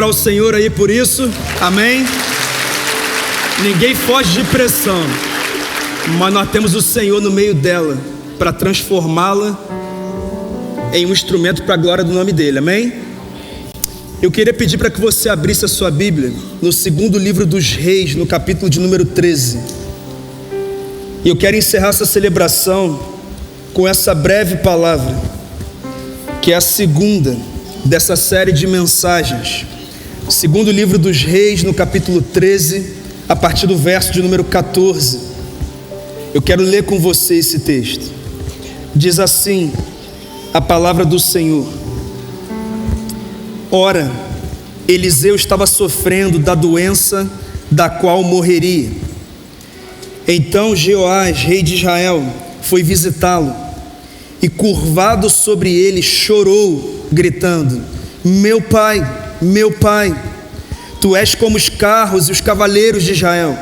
Para o Senhor aí por isso, amém? Ninguém foge de pressão, mas nós temos o Senhor no meio dela para transformá-la em um instrumento para a glória do nome dele, amém? Eu queria pedir para que você abrisse a sua Bíblia no segundo livro dos Reis, no capítulo de número 13. E eu quero encerrar essa celebração com essa breve palavra, que é a segunda dessa série de mensagens. Segundo livro dos Reis, no capítulo 13, a partir do verso de número 14. Eu quero ler com você esse texto. Diz assim a palavra do Senhor: Ora, Eliseu estava sofrendo da doença da qual morreria. Então Jeoás, rei de Israel, foi visitá-lo e, curvado sobre ele, chorou, gritando: meu pai, tu és como os carros e os cavaleiros de Israel.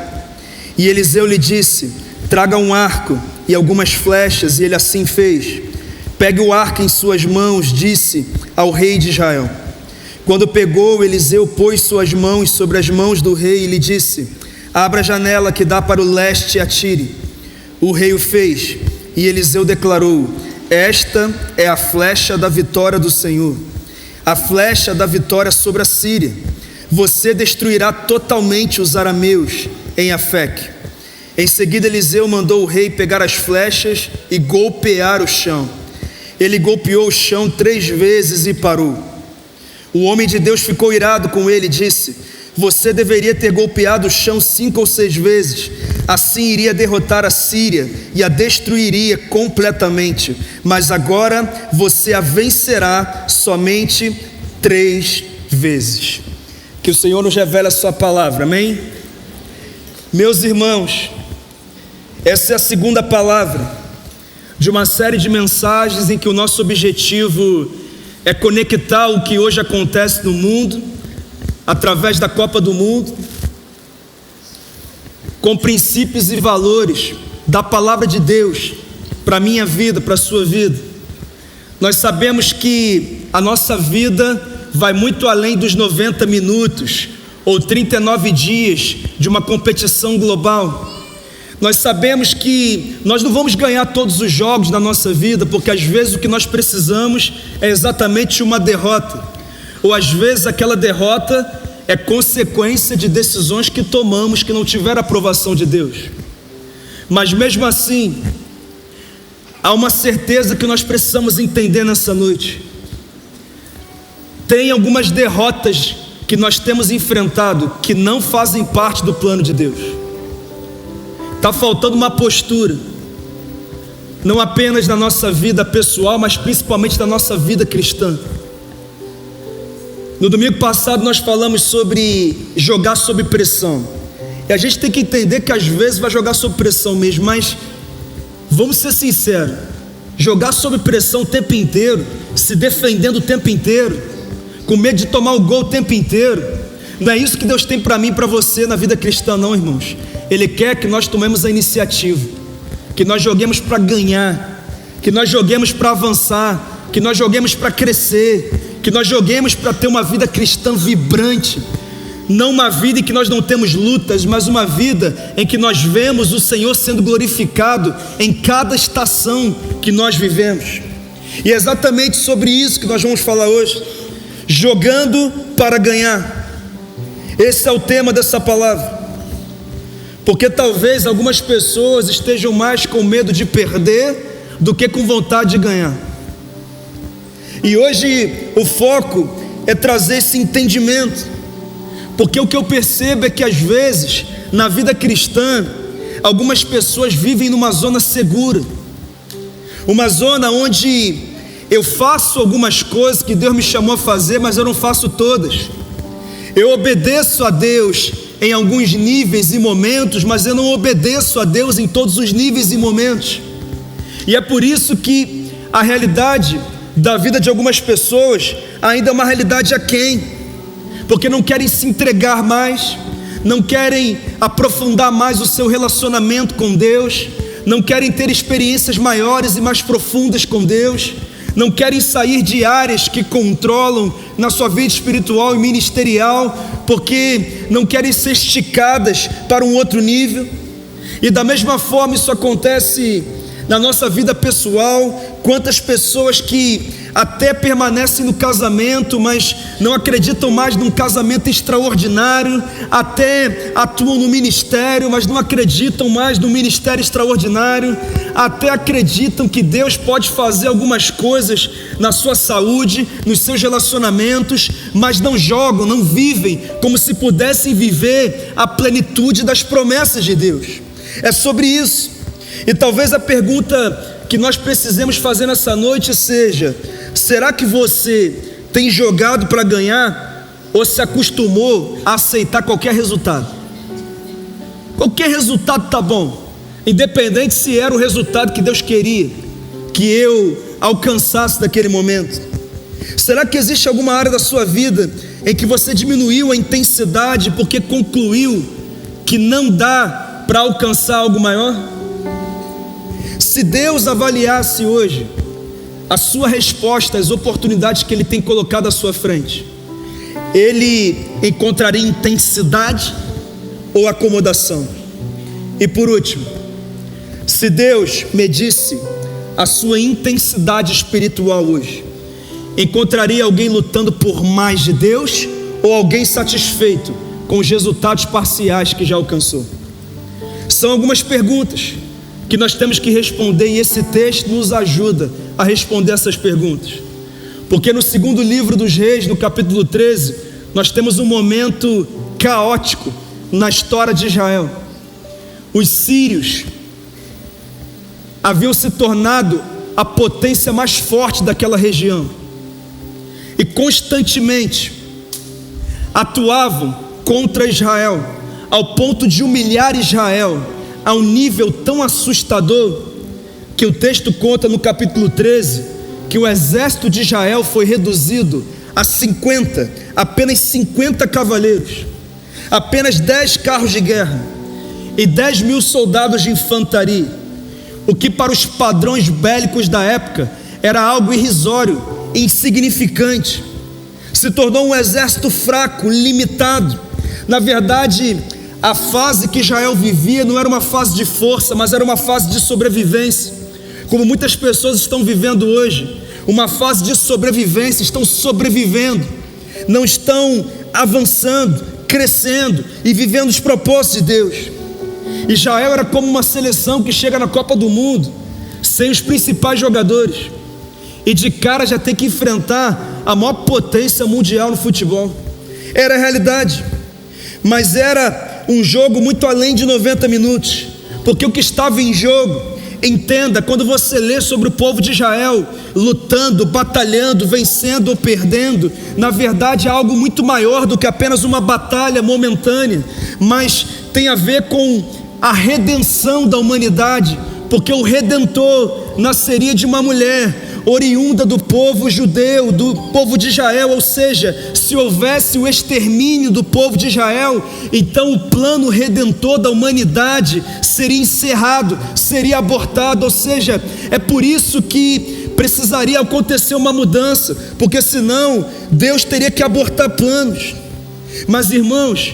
E Eliseu lhe disse: traga um arco e algumas flechas. E ele assim fez. Pegue o arco em suas mãos, disse ao rei de Israel. Quando pegou, Eliseu pôs suas mãos sobre as mãos do rei e lhe disse: abra a janela que dá para o leste e atire. O rei o fez, e Eliseu declarou: esta é a flecha da vitória do Senhor, a flecha da vitória sobre a Síria. Você destruirá totalmente os arameus em Afeque. Em seguida Eliseu mandou o rei pegar as flechas e golpear o chão. Ele golpeou o chão 3 vezes e parou. O homem de Deus ficou irado com ele e disse: você deveria ter golpeado o chão 5 ou 6 vezes. Assim iria derrotar a Síria e a destruiria completamente. Mas agora você a vencerá somente 3 vezes. Que o Senhor nos revele a sua palavra, amém? Meus irmãos, essa é a segunda palavra de uma série de mensagens em que o nosso objetivo é conectar o que hoje acontece no mundo, através da Copa do Mundo, com princípios e valores da palavra de Deus para a minha vida, para a sua vida. Nós sabemos que a nossa vida vai muito além dos 90 minutos ou 39 dias de uma competição global. Nós sabemos que nós não vamos ganhar todos os jogos da nossa vida, porque às vezes o que nós precisamos é exatamente uma derrota, ou às vezes aquela derrota é consequência de decisões que tomamos que não tiveram aprovação de Deus. Mas mesmo assim, há uma certeza que nós precisamos entender nessa noite. Tem algumas derrotas que nós temos enfrentado que não fazem parte do plano de Deus. Está faltando uma postura, não apenas na nossa vida pessoal, mas principalmente na nossa vida cristã. No domingo passado nós falamos sobre jogar sob pressão. E a gente tem que entender que às vezes vai jogar sob pressão mesmo, mas vamos ser sinceros, jogar sob pressão o tempo inteiro, se defendendo o tempo inteiro, com medo de tomar o gol o tempo inteiro, não é isso que Deus tem para mim e para você na vida cristã não, irmãos. Ele quer que nós tomemos a iniciativa, que nós joguemos para ganhar, que nós joguemos para avançar, que nós joguemos para crescer, que nós joguemos para ter uma vida cristã vibrante. Não uma vida em que nós não temos lutas, mas uma vida em que nós vemos o Senhor sendo glorificado em cada estação que nós vivemos. E é exatamente sobre isso que nós vamos falar hoje. Jogando para ganhar. Esse é o tema dessa palavra. Porque talvez algumas pessoas estejam mais com medo de perder do que com vontade de ganhar. E hoje o foco é trazer esse entendimento, porque o que eu percebo é que às vezes na vida cristã algumas pessoas vivem numa zona segura, uma zona onde eu faço algumas coisas que Deus me chamou a fazer, mas eu não faço todas. Eu obedeço a Deus em alguns níveis e momentos, mas eu não obedeço a Deus em todos os níveis e momentos. E é por isso que a realidade da vida de algumas pessoas ainda é uma realidade aquém, porque não querem se entregar mais, não querem aprofundar mais o seu relacionamento com Deus, não querem ter experiências maiores e mais profundas com Deus, não querem sair de áreas que controlam na sua vida espiritual e ministerial, porque não querem ser esticadas para um outro nível. E da mesma forma isso acontece na nossa vida pessoal. Quantas pessoas que até permanecem no casamento, mas não acreditam mais num casamento extraordinário, até atuam no ministério, mas não acreditam mais no ministério extraordinário, até acreditam que Deus pode fazer algumas coisas na sua saúde, nos seus relacionamentos, mas não jogam, não vivem como se pudessem viver a plenitude das promessas de Deus. É sobre isso. E talvez a pergunta que nós precisemos fazer nessa noite seja: será que você tem jogado para ganhar ou se acostumou a aceitar qualquer resultado? Qualquer resultado tá bom, independente se era o resultado que Deus queria que eu alcançasse naquele momento. Será que existe alguma área da sua vida em que você diminuiu a intensidade porque concluiu que não dá para alcançar algo maior? Se Deus avaliasse hoje a sua resposta às oportunidades que Ele tem colocado à sua frente, Ele encontraria intensidade ou acomodação? E por último, se Deus medisse a sua intensidade espiritual hoje, encontraria alguém lutando por mais de Deus ou alguém satisfeito com os resultados parciais que já alcançou? São algumas perguntas que nós temos que responder, e esse texto nos ajuda a responder essas perguntas. Porque no segundo livro dos Reis, no capítulo 13, nós temos um momento caótico na história de Israel. Os sírios haviam se tornado a potência mais forte daquela região e constantemente atuavam contra Israel, ao ponto de humilhar Israel a um nível tão assustador, que o texto conta no capítulo 13, que o exército de Israel foi reduzido a apenas 50 cavaleiros, apenas 10 carros de guerra e 10.000 soldados de infantaria, o que para os padrões bélicos da época era algo irrisório, insignificante. Se tornou um exército fraco, limitado. Na verdade, a fase que Israel vivia não era uma fase de força, mas era uma fase de sobrevivência, como muitas pessoas estão vivendo hoje, uma fase de sobrevivência. Estão sobrevivendo, não estão avançando, crescendo e vivendo os propósitos de Deus. Israel era como uma seleção que chega na Copa do Mundo sem os principais jogadores e de cara já tem que enfrentar a maior potência mundial no futebol. Era a realidade, mas era um jogo muito além de 90 minutos, porque o que estava em jogo, entenda, quando você lê sobre o povo de Israel lutando, batalhando, vencendo ou perdendo, na verdade é algo muito maior do que apenas uma batalha momentânea, mas tem a ver com a redenção da humanidade, porque o Redentor nasceria de uma mulher oriunda do povo judeu, do povo de Israel. Ou seja, se houvesse o extermínio do povo de Israel, então o plano redentor da humanidade seria encerrado, seria abortado. Ou seja, é por isso que precisaria acontecer uma mudança, porque senão Deus teria que abortar planos. Mas irmãos,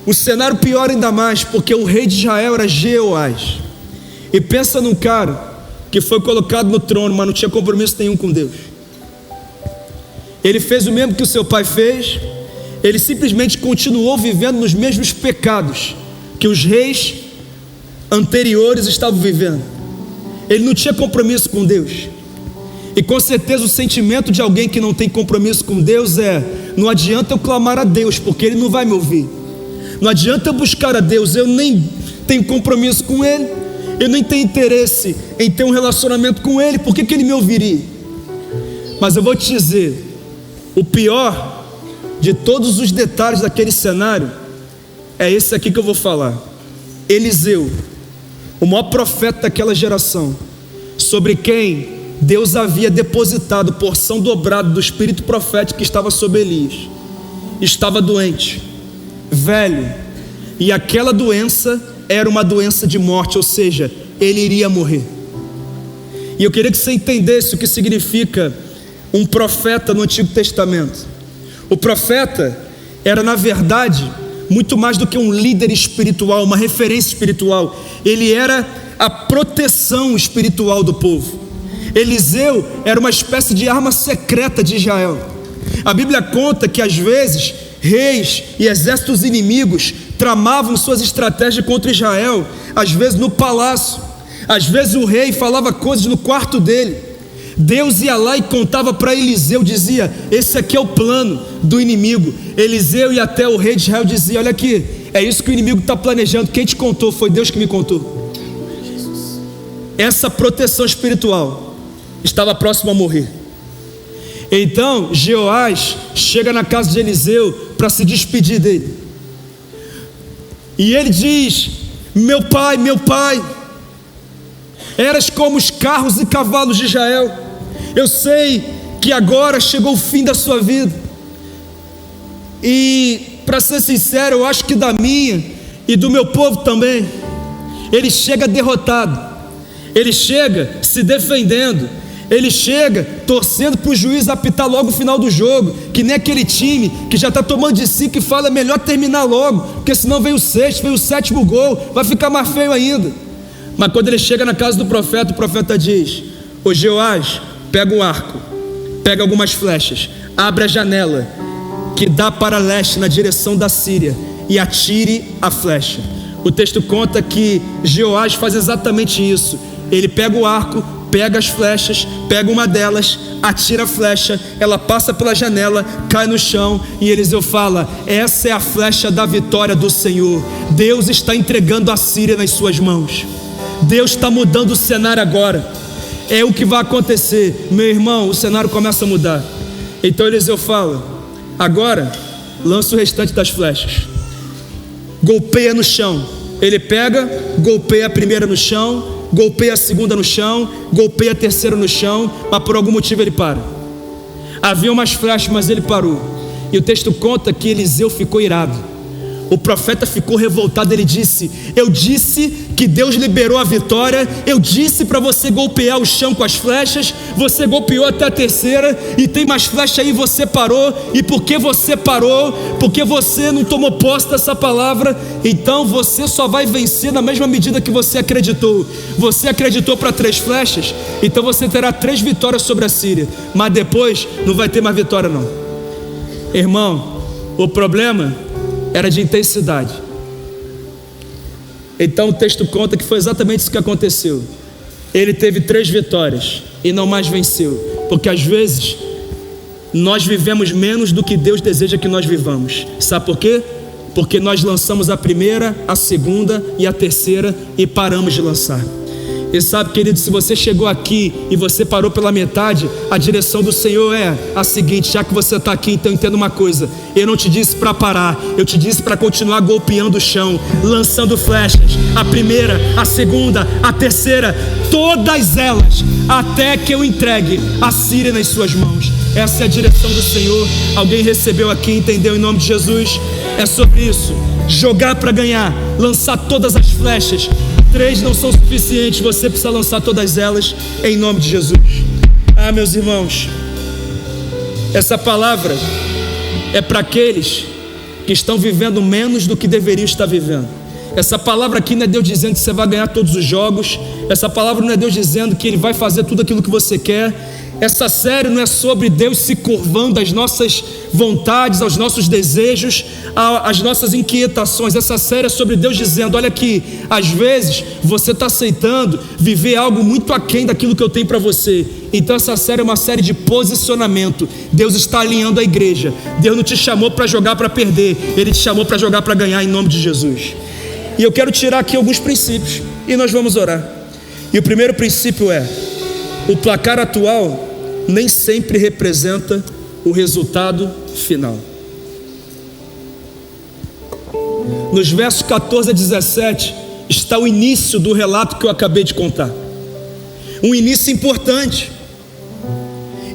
o cenário pior ainda mais, porque o rei de Israel era Jeoás. E pensa num cara que foi colocado no trono, mas não tinha compromisso nenhum com Deus. Ele fez o mesmo que o seu pai fez. Ele simplesmente continuou vivendo nos mesmos pecados que os reis anteriores estavam vivendo. Ele não tinha compromisso com Deus. E com certeza o sentimento de alguém que não tem compromisso com Deus é: não adianta eu clamar a Deus, porque Ele não vai me ouvir. Não adianta eu buscar a Deus, eu nem tenho compromisso com Ele, eu nem tenho interesse em ter um relacionamento com Ele, por que Ele me ouviria? Mas eu vou te dizer, o pior de todos os detalhes daquele cenário é esse aqui que eu vou falar. Eliseu, o maior profeta daquela geração, sobre quem Deus havia depositado porção dobrada do espírito profético que estava sobre Elias, estava doente, velho, e aquela doença era uma doença de morte, ou seja, ele iria morrer. E eu queria que você entendesse o que significa um profeta no Antigo Testamento. O profeta era, na verdade, muito mais do que um líder espiritual, uma referência espiritual. Ele era a proteção espiritual do povo. Eliseu era uma espécie de arma secreta de Israel. A Bíblia conta que às vezes reis e exércitos inimigos tramavam suas estratégias contra Israel, às vezes no palácio, às vezes o rei falava coisas no quarto dele. Deus ia lá e contava para Eliseu, dizia: esse aqui é o plano do inimigo. Eliseu ia até o rei de Israel e dizia: olha aqui, é isso que o inimigo está planejando. Quem te contou? Foi Deus que me contou. Essa proteção espiritual estava próximo a morrer. Então Jeoás chega na casa de Eliseu para se despedir dele, e ele diz: meu pai, eras como os carros e cavalos de Israel. Eu sei que agora chegou o fim da sua vida, e para ser sincero, eu acho que da minha e do meu povo também. Ele chega derrotado, ele chega se defendendo, ele chega torcendo para o juiz apitar logo o final do jogo, que nem aquele time que já está tomando de 5 e fala: é melhor terminar logo, porque senão vem o sexto, vem o sétimo gol, vai ficar mais feio ainda. Mas quando ele chega na casa do profeta, o profeta diz: ô Jeoás, pega um arco, pega algumas flechas, abre a janela que dá para leste na direção da Síria e atire a flecha. O texto conta que Jeoás faz exatamente isso. Ele pega o arco, pega as flechas, pega uma delas, atira a flecha, ela passa pela janela, cai no chão, e Eliseu fala: essa é a flecha da vitória do Senhor. Deus está entregando a Síria nas suas mãos. Deus está mudando o cenário agora. É o que vai acontecer, meu irmão. O cenário começa a mudar. Então Eliseu fala: agora lança o restante das flechas, golpeia no chão. Ele pega, golpeia a primeira no chão, golpeia a segunda no chão, golpeia a terceira no chão, mas por algum motivo ele para. Havia umas flechas, mas ele parou. E o texto conta que Eliseu ficou irado. O profeta ficou revoltado. Ele disse: eu disse que Deus liberou a vitória, eu disse para você golpear o chão com as flechas, você golpeou até a terceira, e tem mais flecha aí, você parou. E por que você parou? Porque você não tomou posse dessa palavra. Então você só vai vencer na mesma medida que você acreditou. Você acreditou para 3 flechas, então você terá 3 vitórias sobre a Síria, mas depois não vai ter mais vitória não. Irmão, o problema era de intensidade. Então o texto conta que foi exatamente isso que aconteceu. Ele teve 3 vitórias e não mais venceu, porque às vezes nós vivemos menos do que Deus deseja que nós vivamos. Sabe por quê? Porque nós lançamos a primeira, a segunda e a terceira e paramos de lançar. E sabe, querido, se você chegou aqui e você parou pela metade, a direção do Senhor é a seguinte: já que você está aqui, então entenda uma coisa, eu não te disse para parar, eu te disse para continuar golpeando o chão, lançando flechas, a primeira, a segunda, a terceira, todas elas, até que eu entregue a Síria nas suas mãos. Essa é a direção do Senhor. Alguém recebeu aqui, entendeu, em nome de Jesus? É sobre isso: jogar para ganhar, lançar todas as flechas. 3 não são suficientes, você precisa lançar todas elas em nome de Jesus. Ah, meus irmãos, essa palavra é para aqueles que estão vivendo menos do que deveriam estar vivendo. Essa palavra aqui não é Deus dizendo que você vai ganhar todos os jogos. Essa palavra não é Deus dizendo que Ele vai fazer tudo aquilo que você quer. Essa série não é sobre Deus se curvando às nossas vontades, aos nossos desejos, às nossas inquietações. Essa série é sobre Deus dizendo: olha aqui, às vezes você está aceitando viver algo muito aquém daquilo que eu tenho para você. Então essa série é uma série de posicionamento. Deus está alinhando a igreja. Deus não te chamou para jogar para perder, Ele te chamou para jogar para ganhar, em nome de Jesus. E eu quero tirar aqui alguns princípios e nós vamos orar. E o primeiro princípio é: o placar atual nem sempre representa o resultado final. Nos versos 14 a 17 está o início do relato que eu acabei de contar. Um início importante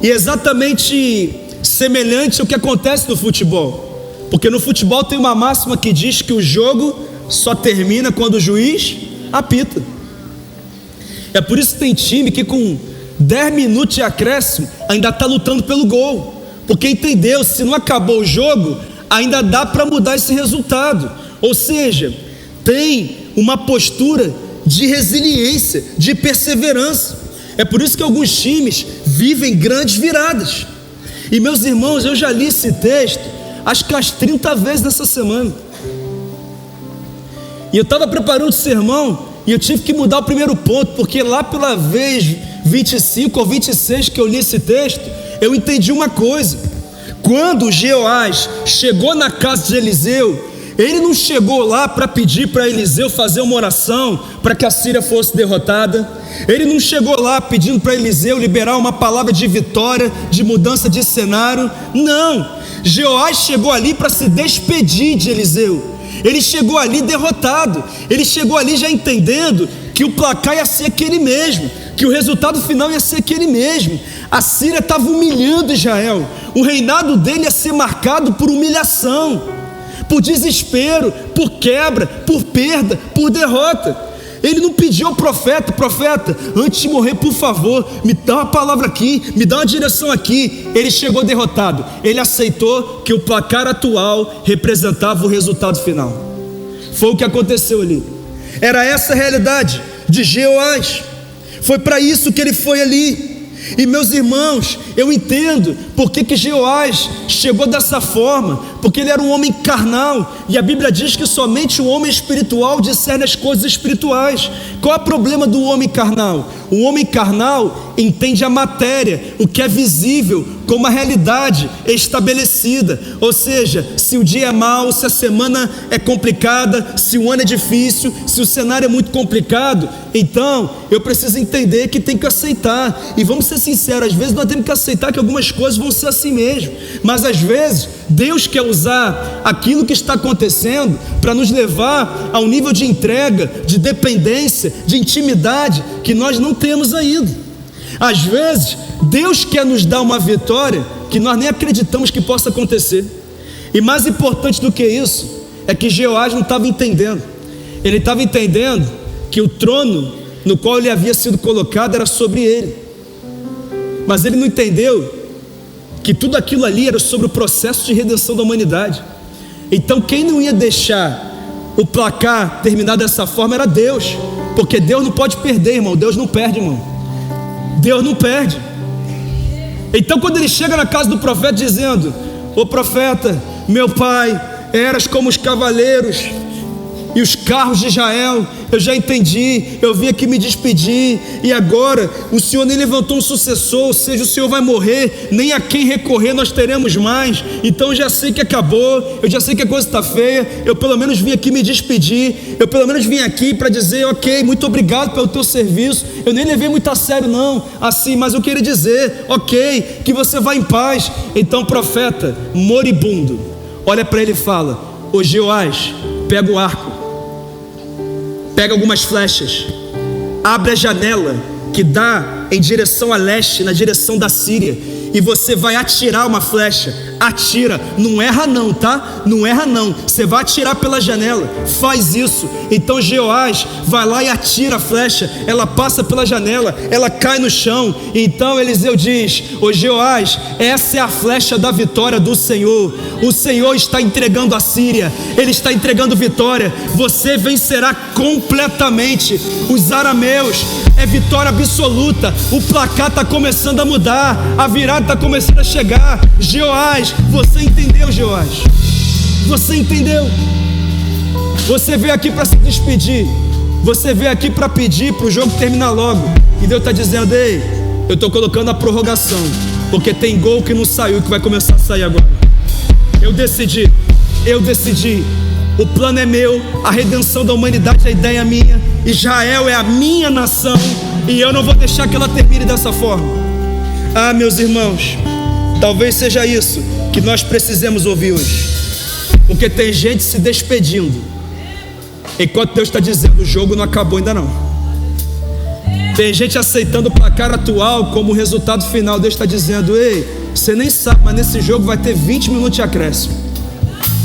e exatamente semelhante ao que acontece no futebol, porque no futebol tem uma máxima que diz que o jogo só termina quando o juiz apita. É por isso que tem time que com 10 minutos de acréscimo, ainda está lutando pelo gol, porque entendeu, se não acabou o jogo, ainda dá para mudar esse resultado. Ou seja, tem uma postura de resiliência, de perseverança. É por isso que alguns times vivem grandes viradas. E meus irmãos, eu já li esse texto acho que umas 30 vezes nessa semana. E eu estava preparando o sermão e eu tive que mudar o primeiro ponto, porque lá pela vez 25 ou 26 que eu li esse texto, eu entendi uma coisa. Quando Jeoás chegou na casa de Eliseu, ele não chegou lá para pedir para Eliseu fazer uma oração para que a Síria fosse derrotada. Ele não chegou lá pedindo para Eliseu liberar uma palavra de vitória, de mudança de cenário. Não, Jeoás chegou ali para se despedir de Eliseu. Ele chegou ali derrotado. Ele chegou ali já entendendo que o placar ia ser aquele mesmo, que o resultado final ia ser aquele mesmo. A Síria estava humilhando Israel. O reinado dele ia ser marcado por humilhação, por desespero, por quebra, por perda, por derrota. Ele não pediu ao profeta: profeta, antes de morrer, por favor, me dá uma palavra aqui, me dá uma direção aqui. Ele chegou derrotado. Ele aceitou que o placar atual representava o resultado final. Foi o que aconteceu ali. Era essa a realidade de Jeoás. Foi para isso que ele foi ali. E meus irmãos, eu entendo por que Jeoás chegou dessa forma, porque ele era um homem carnal, e a Bíblia diz que somente o homem espiritual discerne as coisas espirituais. Qual é o problema do homem carnal? O homem carnal entende a matéria, o que é visível, como a realidade estabelecida. Ou seja, se o dia é mau, se a semana é complicada, se o ano é difícil, se o cenário é muito complicado, então eu preciso entender que tem que aceitar. E vamos ser sinceros, às vezes nós temos que aceitar que algumas coisas vão ser assim mesmo, mas às vezes Deus quer usar aquilo que está acontecendo para nos levar a um nível de entrega, de dependência, de intimidade que nós não temos ainda. Às vezes Deus quer nos dar uma vitória que nós nem acreditamos que possa acontecer. E mais importante do que isso é que Jeoás não estava entendendo. Ele estava entendendo que o trono no qual ele havia sido colocado era sobre ele, mas ele não entendeu que tudo aquilo ali era sobre o processo de redenção da humanidade. Então quem não ia deixar o placar terminar dessa forma era Deus, porque Deus não pode perder, irmão. Deus não perde, irmão. Deus não perde. Então quando ele chega na casa do profeta dizendo: ô profeta, meu pai, eras como os cavaleiros e os carros de Israel, eu já entendi, eu vim aqui me despedir, e agora o Senhor nem levantou um sucessor, ou seja, o Senhor vai morrer, nem a quem recorrer nós teremos mais, então eu já sei que acabou, eu já sei que a coisa está feia, eu pelo menos vim aqui me despedir, eu pelo menos vim aqui para dizer: ok, muito obrigado pelo teu serviço, eu nem levei muito a sério não, assim, mas eu queria dizer, ok, que você vá em paz. Então o profeta, moribundo, olha para ele e fala: ô Jeoás, pega o arco, pega algumas flechas, abre a janela que dá em direção a leste, na direção da Síria, e você vai atirar uma flecha. Atira, não erra não, tá? Não erra não, você vai atirar pela janela, faz isso. Então Jeoás vai lá e atira a flecha, ela passa pela janela, ela cai no chão. Então Eliseu diz: ô Jeoás, essa é a flecha da vitória do Senhor. O Senhor está entregando a Síria, Ele está entregando vitória. Você vencerá completamente os arameus. É vitória absoluta. O placar está começando a mudar, a virada está começando a chegar. Jeoás, você entendeu, Jeoás? Você entendeu? Você veio aqui para se despedir, você veio aqui para pedir para o jogo terminar logo, e Deus está dizendo: ei, eu estou colocando a prorrogação, porque tem gol que não saiu, que vai começar a sair agora. Eu decidi, o plano é meu, a redenção da humanidade, a ideia é minha, Israel é a minha nação, e eu não vou deixar que ela termine dessa forma. Ah, meus irmãos, talvez seja isso que nós precisamos ouvir hoje, porque tem gente se despedindo, enquanto Deus está dizendo: o jogo não acabou ainda não. Tem gente aceitando o placar atual como resultado final. Deus está dizendo: ei, você nem sabe, mas nesse jogo vai ter 20 minutos de acréscimo,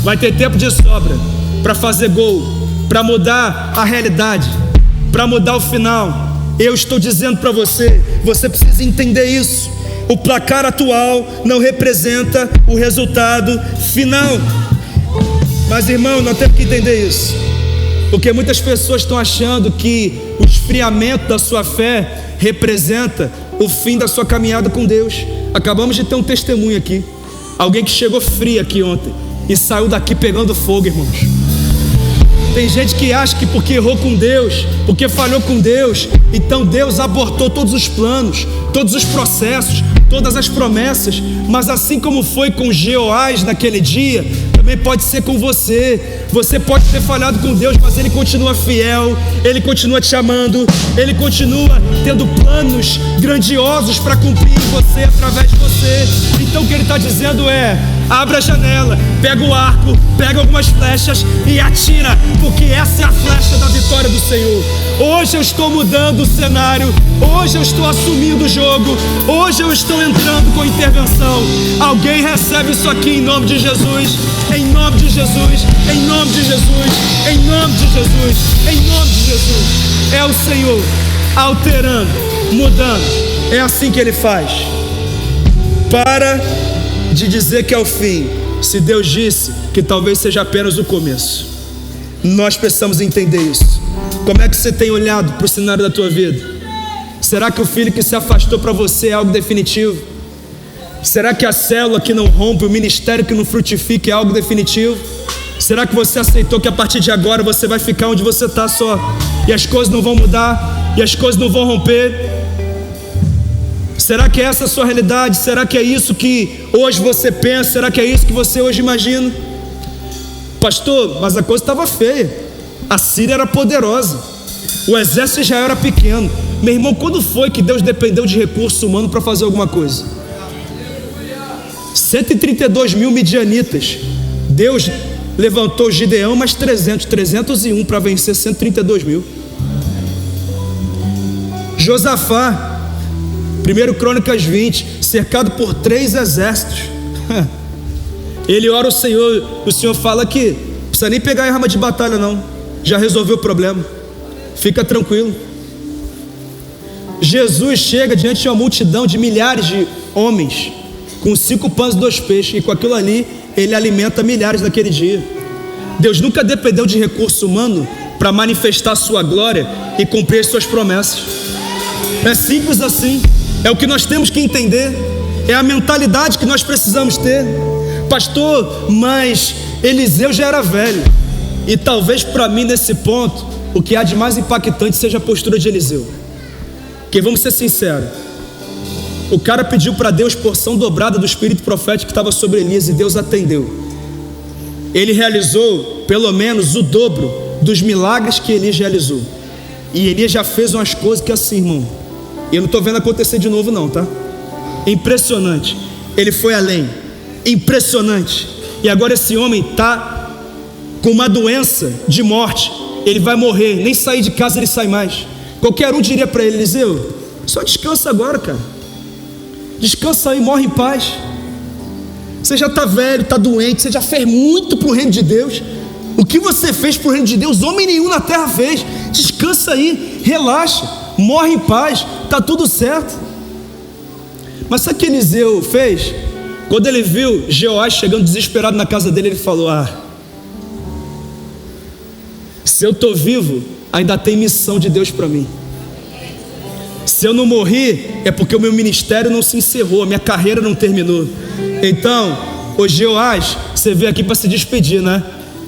vai ter tempo de sobra para fazer gol, para mudar a realidade, para mudar o final. Eu estou dizendo para você Você precisa entender isso. O placar atual não representa o resultado final. Mas, irmão, nós temos que entender isso, porque muitas pessoas estão achando que o esfriamento da sua fé representa o fim da sua caminhada com Deus. Acabamos de ter um testemunho aqui, alguém que chegou frio aqui ontem e saiu daqui pegando fogo, irmãos. Tem gente que acha que porque errou com Deus, porque falhou com Deus, então Deus abortou todos os planos, todos os processos, todas as promessas. Mas assim como foi com Jeoás naquele dia, também pode ser com você. Você pode ter falhado com Deus, mas Ele continua fiel, Ele continua te amando, Ele continua tendo planos grandiosos para cumprir em você, através de você. Então o que Ele está dizendo é: abre a janela, pega o arco, pega algumas flechas e atira, porque essa é a flecha da vitória do Senhor. Hoje eu estou mudando o cenário, hoje eu estou assumindo o jogo, hoje eu estou entrando com intervenção. Alguém recebe isso aqui em nome de Jesus, em nome de Jesus, em nome de Jesus, em nome de Jesus, em nome de Jesus. É o Senhor alterando, mudando. É assim que Ele faz. Para de dizer que é o fim, se Deus disse que talvez seja apenas o começo. Nós precisamos entender isso. Como é que você tem olhado para o cenário da tua vida? Será que o filho que se afastou para você é algo definitivo? Será que a célula que não rompe, o ministério que não frutifica é algo definitivo? Será que você aceitou que a partir de agora você vai ficar onde você está só, e as coisas não vão mudar, e as coisas não vão romper? Será que essa é a sua realidade? Será que é isso que hoje você pensa? Será que é isso que você hoje imagina? Pastor, mas a coisa estava feia. A Síria era poderosa, o exército de Israel era pequeno. Meu irmão, quando foi que Deus dependeu de recurso humano para fazer alguma coisa? 132 mil midianitas. Deus levantou Gideão mais 301 para vencer 132 mil. Josafá, 1 Crônicas 20, cercado por 3 exércitos. Ele ora ao Senhor, o Senhor fala que não precisa nem pegar a arma de batalha não, já resolveu o problema, fica tranquilo. Jesus chega diante de uma multidão de milhares de homens, com 5 pães e 2 peixes, e com aquilo ali Ele alimenta milhares naquele dia. Deus nunca dependeu de recurso humano para manifestar a sua glória e cumprir as suas promessas. É simples assim. É o que nós temos que entender, é a mentalidade que nós precisamos ter. Pastor, mas Eliseu já era velho. E talvez para mim nesse ponto, o que há de mais impactante seja a postura de Eliseu. Porque vamos ser sinceros, o cara pediu para Deus porção dobrada do espírito profético que estava sobre Elias, e Deus atendeu. Ele realizou pelo menos o dobro dos milagres que Elias realizou. E Elias já fez umas coisas que assim, irmão, eu não estou vendo acontecer de novo não, tá? Impressionante. Ele foi além. Impressionante. E agora esse homem está com uma doença de morte. Ele vai morrer, nem sair de casa ele sai mais. Qualquer um diria para ele: Eliseu, só descansa agora, cara. Descansa aí, morre em paz. Você já está velho, está doente, você já fez muito para o reino de Deus. O que você fez para o reino de Deus, homem nenhum na terra fez. Descansa aí, relaxa, morre em paz, está tudo certo. Mas sabe o que Eliseu fez? Quando ele viu Jeoás chegando desesperado na casa dele, ele falou: se eu estou vivo, ainda tem missão de Deus para mim. Se eu não morri, é porque o meu ministério não se encerrou, a minha carreira não terminou. Então, ô Jeoás, você veio aqui para se despedir, né?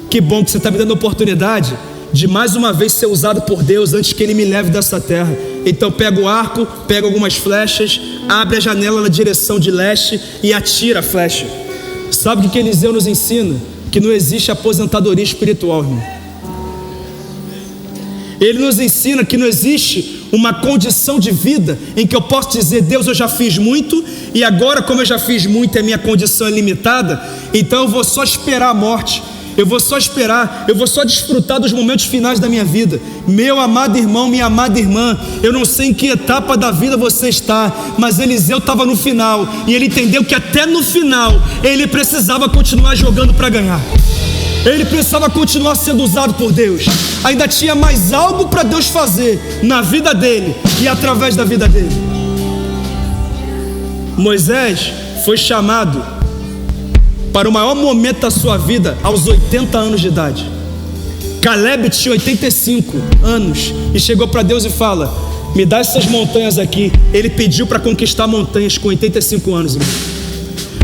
Que bom que você está me dando a oportunidade de mais uma vez ser usado por Deus antes que Ele me leve dessa terra. Então pega o arco, pega algumas flechas, abre a janela na direção de leste e atira a flecha. Sabe o que Eliseu nos ensina? Que não existe aposentadoria espiritual, irmão. Ele nos ensina que não existe uma condição de vida em que eu posso dizer: Deus, eu já fiz muito, e agora como eu já fiz muito e a minha condição é limitada, então eu vou só esperar a morte, eu vou só esperar, eu vou só desfrutar dos momentos finais da minha vida. Meu amado irmão, minha amada irmã, eu não sei em que etapa da vida você está, mas Eliseu estava no final, e ele entendeu que até no final ele precisava continuar jogando para ganhar. Ele precisava continuar sendo usado por Deus. Ainda tinha mais algo para Deus fazer na vida dele e através da vida dele. Moisés foi chamado para o maior momento da sua vida aos 80 anos de idade. Caleb tinha 85 anos e chegou para Deus e fala: me dá essas montanhas aqui. Ele pediu para conquistar montanhas com 85 anos, irmão.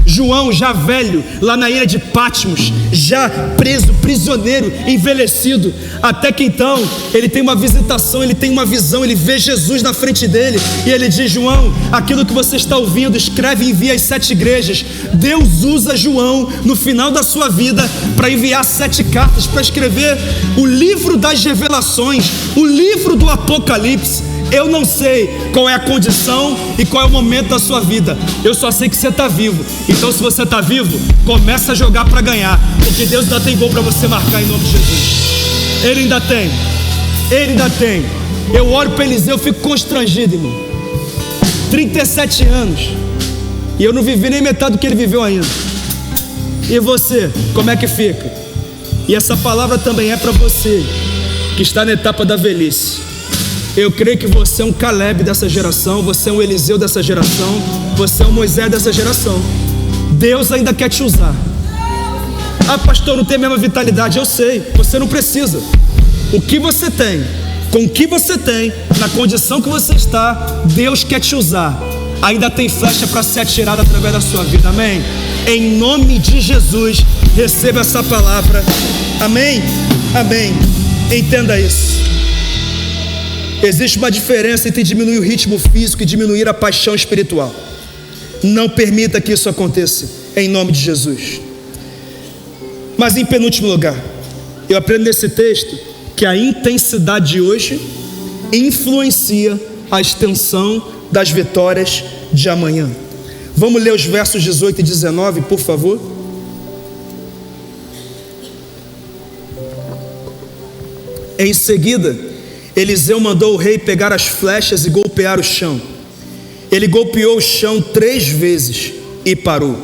João, já velho, lá na ilha de Patmos, já preso, prisioneiro, envelhecido, até que então ele tem uma visitação, ele tem uma visão, ele vê Jesus na frente dele e ele diz: João, aquilo que você está ouvindo, escreve e envia às 7 igrejas. Deus usa João no final da sua vida para enviar 7 cartas, para escrever o livro das revelações, o livro do Apocalipse. Eu não sei qual é a condição e qual é o momento da sua vida. Eu só sei que você está vivo. Então, se você está vivo, começa a jogar para ganhar, porque Deus ainda tem gol para você marcar em nome de Jesus. Ele ainda tem. Ele ainda tem. Eu olho para Eliseu, eu fico constrangido, irmão. 37 anos e eu não vivi nem metade do que ele viveu ainda. E você, como é que fica? E essa palavra também é para você que está na etapa da velhice. Eu creio que você é um Caleb dessa geração, você é um Eliseu dessa geração, você é um Moisés dessa geração. Deus ainda quer te usar. Ah, pastor, não tem a mesma vitalidade. Eu sei, você não precisa. O que você tem, com o que você tem, na condição que você está, Deus quer te usar. Ainda tem flecha para ser atirada através da sua vida, amém? Em nome de Jesus, receba essa palavra, amém? Amém. Entenda isso. Existe uma diferença entre diminuir o ritmo físico e diminuir a paixão espiritual. Não permita que isso aconteça, em nome de Jesus. Mas em penúltimo lugar, eu aprendo nesse texto que a intensidade de hoje influencia a extensão das vitórias de amanhã. Vamos ler os versos 18 e 19, por favor. Em seguida, Eliseu mandou o rei pegar as flechas e golpear o chão. Ele golpeou o chão 3 vezes e parou.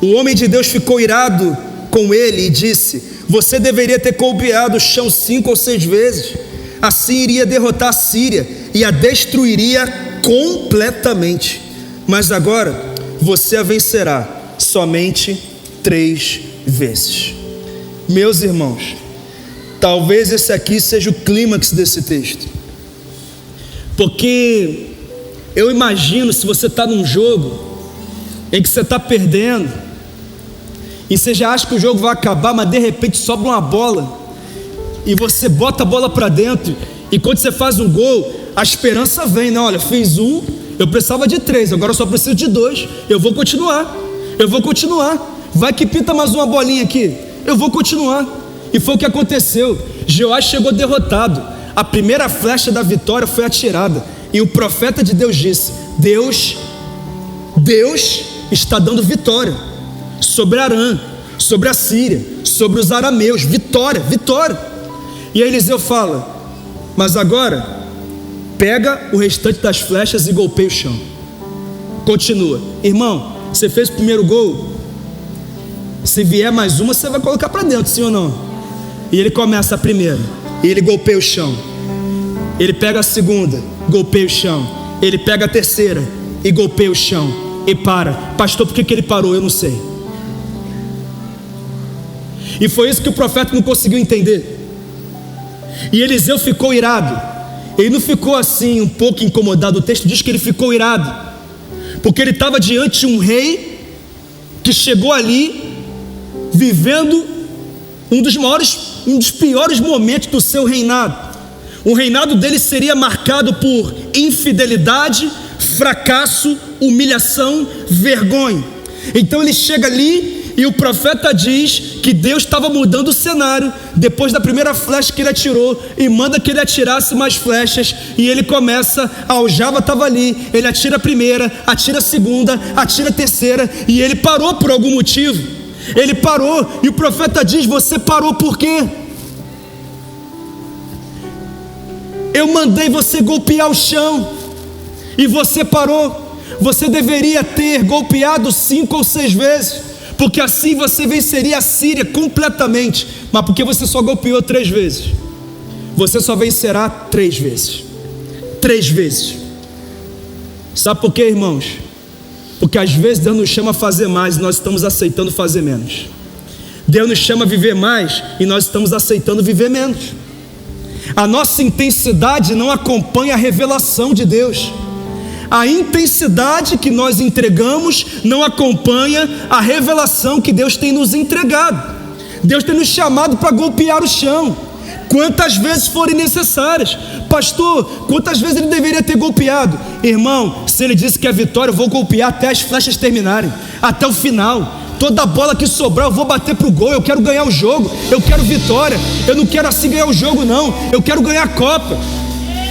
O homem de Deus ficou irado com ele e disse: você deveria ter golpeado o chão 5 ou 6 vezes. Assim iria derrotar a Síria e a destruiria completamente. Mas agora você a vencerá somente 3 vezes. Meus irmãos, talvez esse aqui seja o clímax desse texto, porque eu imagino se você está num jogo em que você está perdendo e você já acha que o jogo vai acabar, mas de repente sobra uma bola e você bota a bola para dentro, e quando você faz um gol, a esperança vem, né? Olha, fiz 1, eu precisava de 3, agora eu só preciso de 2, eu vou continuar, vai que pinta mais uma bolinha aqui, eu vou continuar. E foi o que aconteceu. Joás chegou derrotado. A primeira flecha da vitória foi atirada. E o profeta de Deus disse: Deus está dando vitória sobre Arã, sobre a Síria, sobre os arameus. Vitória. E aí Eliseu fala: mas agora pega o restante das flechas e golpeia o chão. Continua. Irmão, você fez o primeiro gol, se vier mais uma, você vai colocar para dentro, sim ou não? E ele começa a primeira, e ele golpeia o chão. Ele pega a segunda, golpeia o chão. Ele pega a terceira e golpeia o chão e para. Pastor, por que ele parou? Eu não sei. E foi isso que o profeta não conseguiu entender. E Eliseu ficou irado. Ele não ficou assim um pouco incomodado. O texto diz que ele ficou irado, porque ele estava diante de um rei que chegou ali vivendo um dos piores momentos do seu reinado. O reinado dele seria marcado por infidelidade, fracasso, humilhação, vergonha. Então ele chega ali e o profeta diz que Deus estava mudando o cenário depois da primeira flecha que ele atirou, e manda que ele atirasse mais flechas. E ele começa, a aljava estava ali, ele atira a primeira, atira a segunda, atira a terceira, e ele parou por algum motivo. Ele parou, e o profeta diz: você parou por quê? Eu mandei você golpear o chão e você parou. Você deveria ter golpeado 5 ou 6 vezes, porque assim você venceria a Síria completamente. Mas porque você só golpeou 3 vezes, você só vencerá 3 vezes. 3 vezes. Sabe por quê, irmãos? Porque às vezes Deus nos chama a fazer mais e nós estamos aceitando fazer menos. Deus nos chama a viver mais e nós estamos aceitando viver menos. A nossa intensidade não acompanha a revelação de Deus. A intensidade que nós entregamos não acompanha a revelação que Deus tem nos entregado. Deus tem nos chamado para golpear o chão, quantas vezes forem necessárias. Pastor, quantas vezes ele deveria ter golpeado? Irmão, se ele disse que é vitória, eu vou golpear até as flechas terminarem, até o final. Toda bola que sobrar eu vou bater para o gol. Eu quero ganhar o jogo, eu quero vitória. Eu não quero assim ganhar o jogo não, eu quero ganhar a Copa.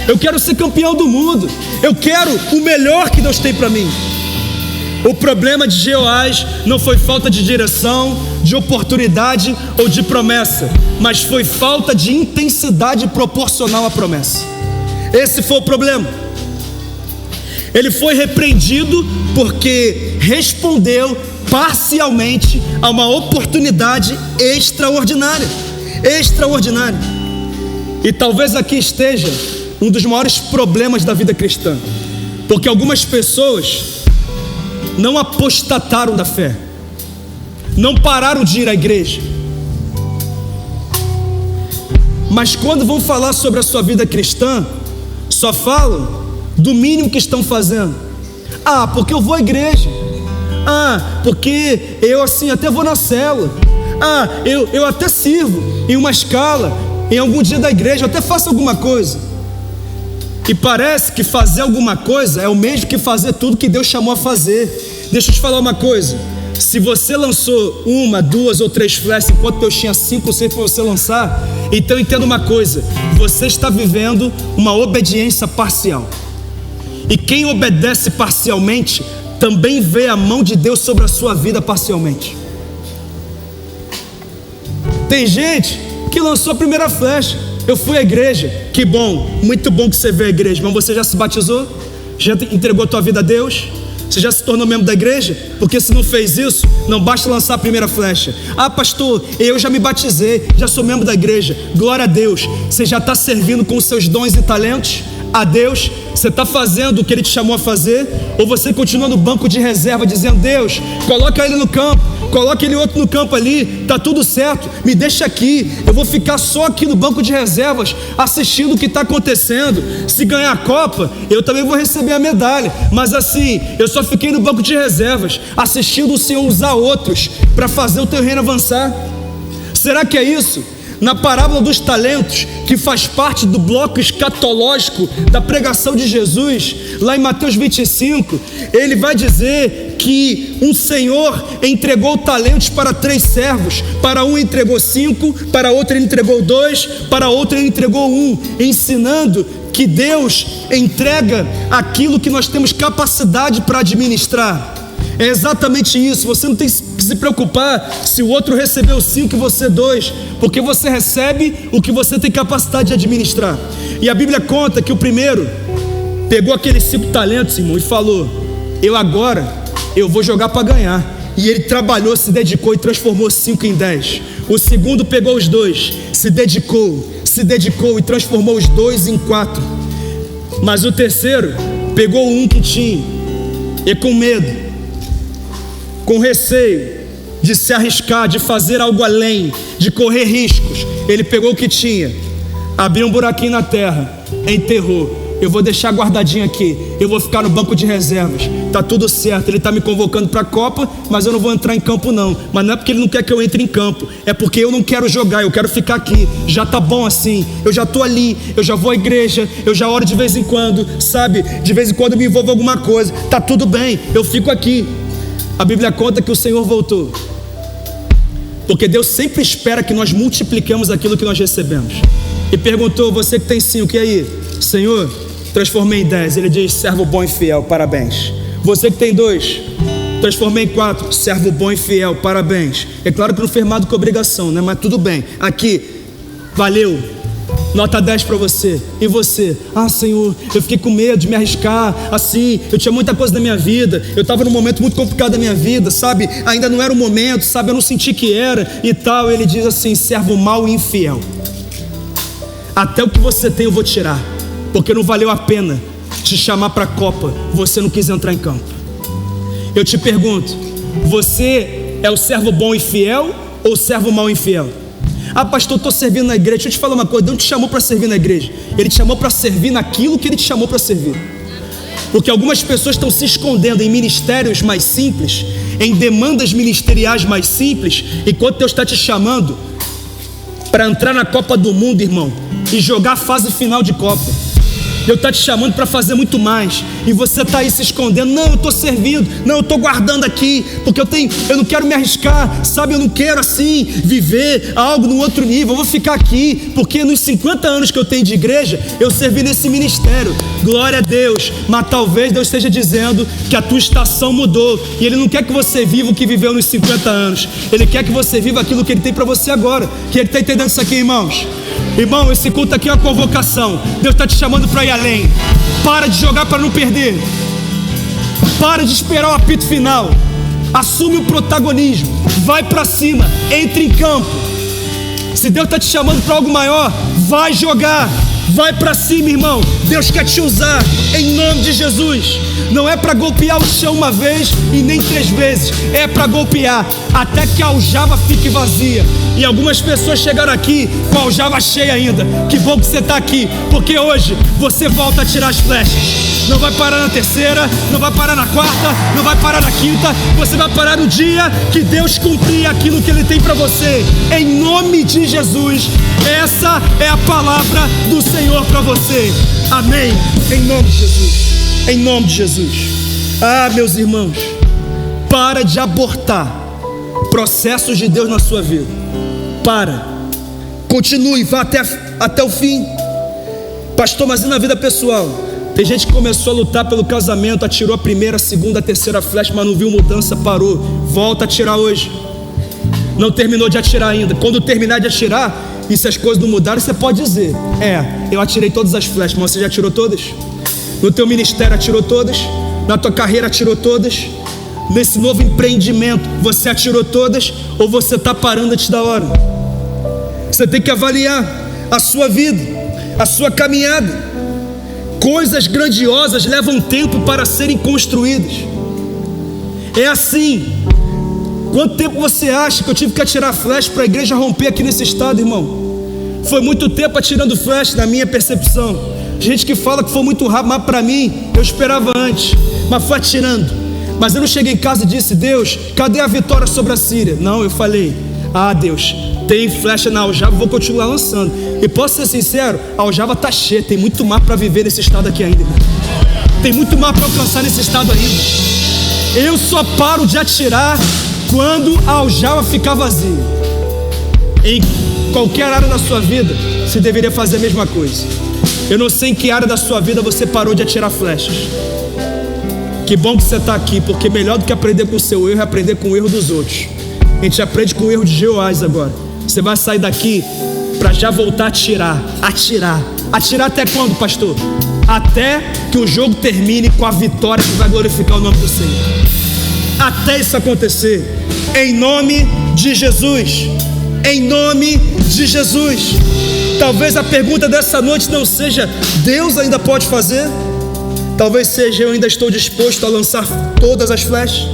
Eu quero ser campeão do mundo. Eu quero o melhor que Deus tem para mim. O problema de Jeoás não foi falta de direção, de oportunidade ou de promessa, mas foi falta de intensidade proporcional à promessa. Esse foi o problema. Ele foi repreendido porque respondeu parcialmente a uma oportunidade extraordinária. Extraordinária. E talvez aqui esteja um dos maiores problemas da vida cristã, porque algumas pessoas não apostataram da fé, não pararam de ir à igreja, mas quando vão falar sobre a sua vida cristã, só falam do mínimo que estão fazendo. Ah, porque eu vou à igreja. Ah, porque eu assim até vou na célula. Ah, eu até sirvo em uma escala, em algum dia da igreja, eu até faço alguma coisa. E parece que fazer alguma coisa é o mesmo que fazer tudo que Deus chamou a fazer. Deixa eu te falar uma coisa. Se você lançou 1, 2 ou 3 flechas enquanto Deus tinha 5 ou 6 para você lançar, então entenda uma coisa: você está vivendo uma obediência parcial. E quem obedece parcialmente também vê a mão de Deus sobre a sua vida parcialmente. Tem gente que lançou a primeira flecha. Eu fui à igreja, que bom, muito bom que você veio à igreja, mas você já se batizou? Já entregou a tua vida a Deus? Você já se tornou membro da igreja? Porque se não fez isso, não basta lançar a primeira flecha. Ah, pastor, eu já me batizei, já sou membro da igreja. Glória a Deus. Você já está servindo com os seus dons e talentos a Deus? Você está fazendo o que Ele te chamou a fazer? Ou você continua no banco de reserva dizendo: Deus, coloca ele no campo, coloca ele outro no campo ali, tá tudo certo, me deixa aqui, eu vou ficar só aqui no banco de reservas assistindo o que está acontecendo. Se ganhar a Copa, eu também vou receber a medalha, mas assim, eu só fiquei no banco de reservas assistindo o Senhor usar outros para fazer o teu reino avançar. Será que é isso? Na parábola dos talentos, que faz parte do bloco escatológico da pregação de Jesus, lá em Mateus 25, ele vai dizer que um senhor entregou talentos para 3 servos. Para um entregou 5, para outro ele entregou 2, para outro ele entregou 1, ensinando que Deus entrega aquilo que nós temos capacidade para administrar. É exatamente isso. Você não tem que se preocupar se o outro recebeu 5 e você 2, porque você recebe o que você tem capacidade de administrar. E a Bíblia conta que o primeiro pegou aqueles 5 talentos, irmão, e falou: eu vou jogar para ganhar. E ele trabalhou, se dedicou e transformou 5 em 10. O segundo pegou os 2, se dedicou e transformou os 2 em 4. Mas o terceiro pegou o 1 que tinha e, com medo, com receio de se arriscar, de fazer algo além, de correr riscos, ele pegou o que tinha, abriu um buraquinho na terra, enterrou. Eu vou deixar guardadinho aqui, eu vou ficar no banco de reservas, tá tudo certo. Ele está me convocando para a Copa, mas eu não vou entrar em campo não. Mas não é porque ele não quer que eu entre em campo, é porque eu não quero jogar, eu quero ficar aqui. Já tá bom assim, eu já tô ali, eu já vou à igreja, eu já oro de vez em quando, sabe? De vez em quando eu me envolvo em alguma coisa, tá tudo bem, eu fico aqui. A Bíblia conta que o Senhor voltou, porque Deus sempre espera que nós multipliquemos aquilo que nós recebemos. E perguntou: você que tem 5, e aí? Senhor, transformei em 10. Ele diz: servo bom e fiel, parabéns. Você que tem 2, transformei em 4. Servo bom e fiel, parabéns. É claro que não fez mais do que obrigação, né? Mas tudo bem, aqui, valeu, nota 10 para você. E você? Ah, Senhor, eu fiquei com medo de me arriscar, assim, eu tinha muita coisa na minha vida, eu estava num momento muito complicado da minha vida, sabe? Ainda não era o momento, sabe? Eu não senti que era e tal. Ele diz assim: servo mau e infiel, até o que você tem eu vou tirar, porque não valeu a pena te chamar para a Copa, você não quis entrar em campo. Eu te pergunto, você é o servo bom e fiel ou o servo mau e infiel? Ah, pastor, eu estou servindo na igreja. Deixa eu te falar uma coisa, Deus não te chamou para servir na igreja, Ele te chamou para servir naquilo que Ele te chamou para servir. Porque algumas pessoas estão se escondendo em ministérios mais simples, em demandas ministeriais mais simples, enquanto Deus está te chamando para entrar na Copa do Mundo, irmão, e jogar a fase final de Copa. Deus está te chamando para fazer muito mais, e você está aí se escondendo. Não, eu estou servindo, não, eu estou guardando aqui, porque eu não quero me arriscar, sabe, eu não quero assim, viver algo no outro nível, eu vou ficar aqui, porque nos 50 anos que eu tenho de igreja, eu servi nesse ministério, glória a Deus, mas talvez Deus esteja dizendo que a tua estação mudou, e Ele não quer que você viva o que viveu nos 50 anos, Ele quer que você viva aquilo que Ele tem para você agora. Quem está entendendo isso aqui, irmãos? Irmão, esse culto aqui é uma convocação. Deus está te chamando para ir além. Para de jogar para não perder. Para de esperar o apito final. Assume o protagonismo. Vai para cima. Entre em campo. Se Deus está te chamando para algo maior, vai jogar. Vai para cima, irmão. Deus quer te usar em nome de Jesus. Não é para golpear o chão uma vez e nem 3 vezes. É para golpear até que a aljava fique vazia. E algumas pessoas chegaram aqui com a aljava cheia ainda. Que bom que você está aqui, porque hoje você volta a tirar as flechas. Não vai parar na 3ª, não vai parar na 4ª, não vai parar na 5ª. Você vai parar no dia que Deus cumprir aquilo que Ele tem para você. Em nome de Jesus. Essa é a palavra do Senhor para você. Amém. Em nome de Jesus. Em nome de Jesus. Ah, meus irmãos, para de abortar processos de Deus na sua vida. Para. Continue, vá até o fim. Pastor, mas e na vida pessoal? Tem gente que começou a lutar pelo casamento, atirou a 1ª, a 2ª, a 3ª flecha, mas não viu mudança, parou. Volta a atirar hoje. Não terminou de atirar ainda. Quando terminar de atirar, e se as coisas não mudarem, você pode dizer: eu atirei todas as flechas. Mas você já atirou todas? No teu ministério atirou todas? Na tua carreira atirou todas? Nesse novo empreendimento você atirou todas? Ou você está parando antes da hora? Você tem que avaliar a sua vida, a sua caminhada. Coisas grandiosas levam tempo para serem construídas. É assim. Quanto tempo você acha que eu tive que atirar flecha para a igreja romper aqui nesse estado, irmão? Foi muito tempo atirando flecha, na minha percepção. Gente que fala que foi muito rápido, mas para mim, eu esperava antes, mas foi atirando. Mas eu não cheguei em casa e disse: Deus, cadê a vitória sobre a Síria? Não, eu falei: Deus, tem flecha na aljava, vou continuar lançando. E posso ser sincero, a aljava está cheia, tem muito mar para viver nesse estado aqui ainda, irmão. Tem muito mar para alcançar nesse estado ainda. Eu só paro de atirar quando a aljava ficar vazia. Em qualquer área da sua vida, você deveria fazer a mesma coisa. Eu não sei em que área da sua vida você parou de atirar flechas. Que bom que você está aqui, porque melhor do que aprender com o seu erro é aprender com o erro dos outros. A gente aprende com o erro de Jeoás agora. Você vai sair daqui para já voltar a atirar. Atirar até quando, pastor? Até que o jogo termine com a vitória que vai glorificar o nome do Senhor. Até isso acontecer. Em nome de Jesus. Em nome de Jesus. Talvez a pergunta dessa noite não seja: Deus ainda pode fazer? Talvez seja: eu ainda estou disposto a lançar todas as flechas?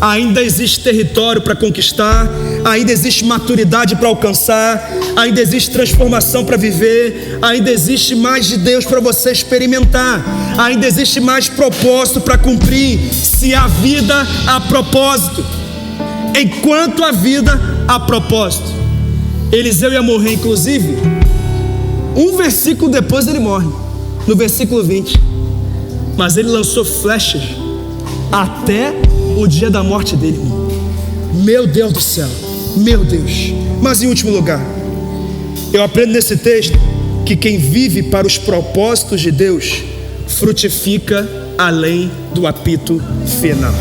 Ainda existe território para conquistar, ainda existe maturidade para alcançar, ainda existe transformação para viver, ainda existe mais de Deus para você experimentar, ainda existe mais propósito para cumprir. Se a vida há propósito, enquanto a vida há propósito. Eliseu ia morrer, inclusive, um versículo depois ele morre, no versículo 20. Mas ele lançou flechas até o dia da morte dele, irmão. Meu Deus do céu, meu Deus. Mas em último lugar, eu aprendo nesse texto que quem vive para os propósitos de Deus frutifica além do apito final.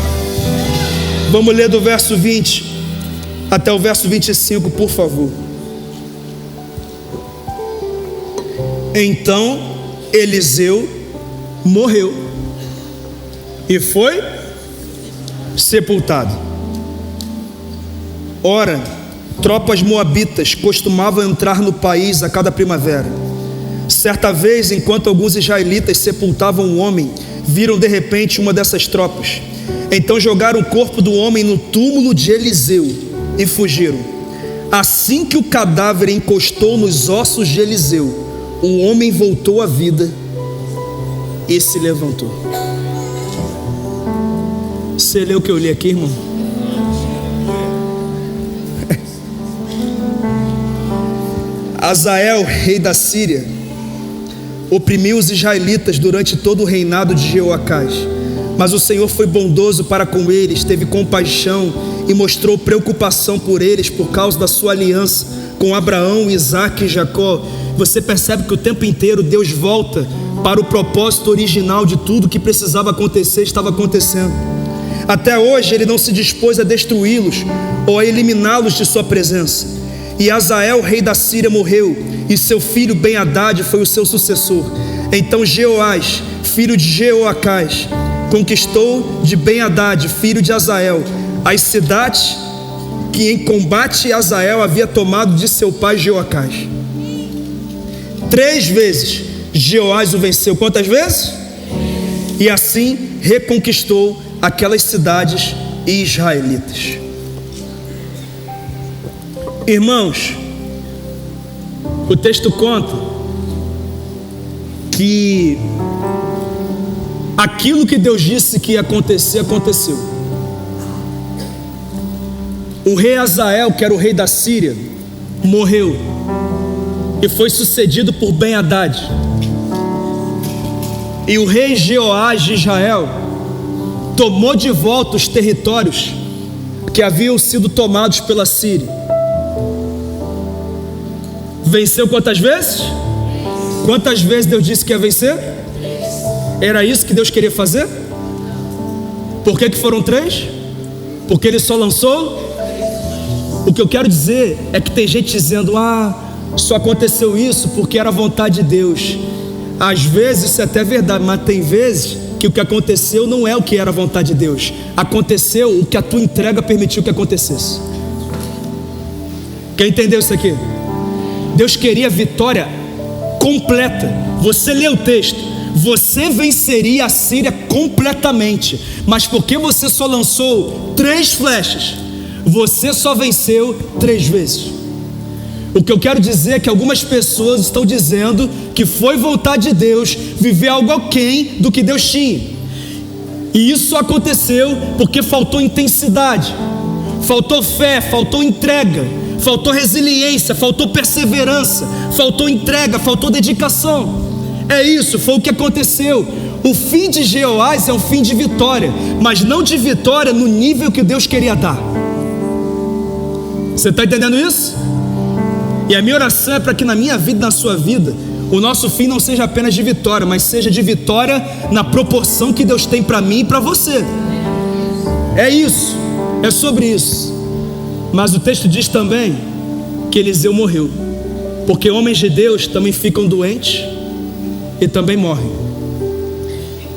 Vamos ler do verso 20 até o verso 25, por favor. Então Eliseu morreu e foi sepultado. Ora, tropas moabitas costumavam entrar no país a cada primavera. Certa vez, enquanto alguns israelitas sepultavam um homem, viram de repente uma dessas tropas Então jogaram o corpo do homem no túmulo de Eliseu e fugiram. Assim que o cadáver encostou nos ossos de Eliseu, o homem voltou à vida e se levantou. Você leu o que eu li aqui, irmão? Hazael, rei da Síria, oprimiu os israelitas durante todo o reinado de Jeoacás. Mas o Senhor foi bondoso para com eles, teve compaixão e mostrou preocupação por eles por causa da sua aliança com Abraão, Isaque e Jacó. Você percebe que o tempo inteiro Deus volta para o propósito original de tudo que precisava acontecer, estava acontecendo. Até hoje ele não se dispôs a destruí-los ou a eliminá-los de sua presença. E Hazael, rei da Síria, morreu, e seu filho Ben-Hadad foi o seu sucessor. Então Jeoás, filho de Jeoacás, conquistou de Ben-Hadad, filho de Hazael, as cidades que em combate Hazael havia tomado de seu pai Jeoacás. 3 vezes Jeoás o venceu. Quantas vezes? E assim reconquistou aquelas cidades israelitas. Irmãos, o texto conta que aquilo que Deus disse que ia acontecer, aconteceu. O rei Hazael, que era o rei da Síria, morreu e foi sucedido por Ben-Hadad. E o rei Jeoás de Israel tomou de volta os territórios que haviam sido tomados pela Síria. Venceu quantas vezes? Quantas vezes Deus disse que ia vencer? Era isso que Deus queria fazer? Por que foram 3? Porque Ele só lançou? O que eu quero dizer é que tem gente dizendo: só aconteceu isso porque era vontade de Deus. Às vezes isso é até verdade, mas tem vezes que o que aconteceu não é o que era a vontade de Deus. Aconteceu o que a tua entrega permitiu que acontecesse. Quem entendeu isso aqui? Deus queria vitória completa. Você lê o texto, você venceria a Síria completamente, mas porque você só lançou 3 flechas, você só venceu 3 vezes. O que eu quero dizer é que algumas pessoas estão dizendo que foi vontade de Deus viver algo aquém do que Deus tinha. E isso aconteceu porque faltou intensidade, faltou fé, faltou entrega, faltou resiliência, faltou perseverança, faltou entrega, faltou dedicação. É isso, foi o que aconteceu. O fim de Jeoás é um fim de vitória, mas não de vitória no nível que Deus queria dar. Você está entendendo isso? E a minha oração é para que na minha vida e na sua vida, o nosso fim não seja apenas de vitória, mas seja de vitória na proporção que Deus tem para mim e para você. É isso, é sobre isso. Mas o texto diz também que Eliseu morreu, porque homens de Deus também ficam doentes e também morrem.